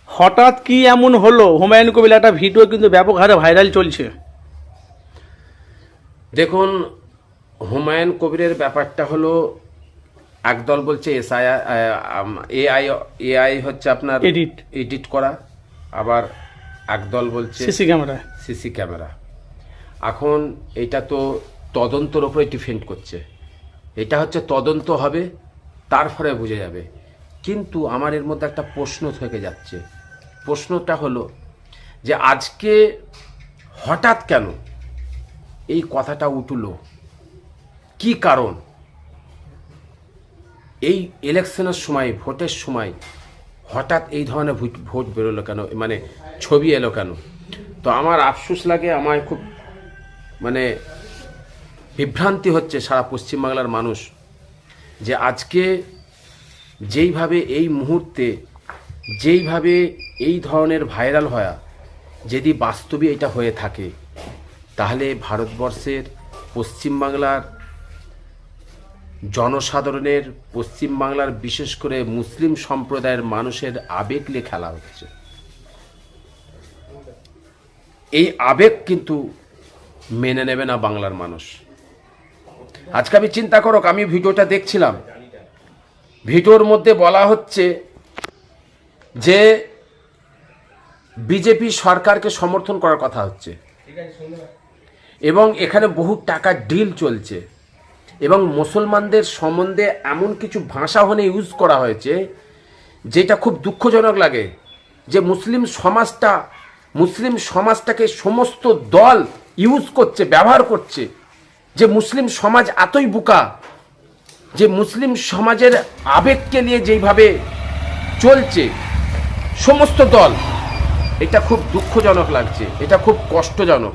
হঠাৎ কি এমন হলো? হুমায়ুন কবির একটা ভিডিও কিন্তু ব্যাপক হারে ভাইরাল চলছে। দেখুন, হুমায়ুন কবিরের ব্যাপারটা হলো, একদল বলছে এআই হচ্ছে আপনার এডিট করা, আবার একদল বলছে সিসি ক্যামেরা। এখন এটা তো তদন্তের উপরে ডিপেন্ড করছে। এটা হচ্ছে তদন্ত হবে, তারপরে বুঝে যাবে। কিন্তু আমার এর মধ্যে একটা প্রশ্ন থেকে যাচ্ছে। প্রশ্নটা হলো যে আজকে হঠাৎ কেন এই কথাটা উঠলো, কি কারণ? এই ইলেকশনের সময়, ভোটের সময় হঠাৎ এই ধরনের ভোট বেরোলো কেন, মানে ছবি এলো কেন? তো আমার আফসোস লাগে, আমার খুব বিভ্রান্তি হচ্ছে সারা পশ্চিমবাংলার মানুষ, যে আজকে যেইভাবে এই মুহূর্তে যেইভাবে এই ধরনের ভাইরাল হওয়া, যদি বাস্তবে এটা হয়ে থাকে, তাহলে ভারতবর্ষের পশ্চিমবাংলার জনসাধারণের, পশ্চিমবাংলার বিশেষ করে মুসলিম সম্প্রদায়ের মানুষের আবেগ নিয়ে খেলা হচ্ছে। এই আবেগ কিন্তু মেনে নেবে না বাংলার মানুষ। আজকে আমি চিন্তা করো, আমি ভিডিওটা দেখছিলাম, ভিডিওর মধ্যে বলা হচ্ছে যে বিজেপি সরকারকে সমর্থন করার কথা হচ্ছে, এবং এখানে বহু টাকার ডিল চলছে, এবং মুসলমানদের সম্বন্ধে এমন কিছু ভাষা ওখানে ইউজ করা হয়েছে যেটা খুব দুঃখজনক লাগে, যে মুসলিম সমাজটাকে সমস্ত দল ইউজ করছে, ব্যবহার করছে, যে মুসলিম সমাজ এতই বোকা, যে মুসলিম সমাজের আবেগকে নিয়ে যেইভাবে চলছে সমস্ত দল, এটা খুব দুঃখজনক লাগছে, এটা খুব কষ্টজনক।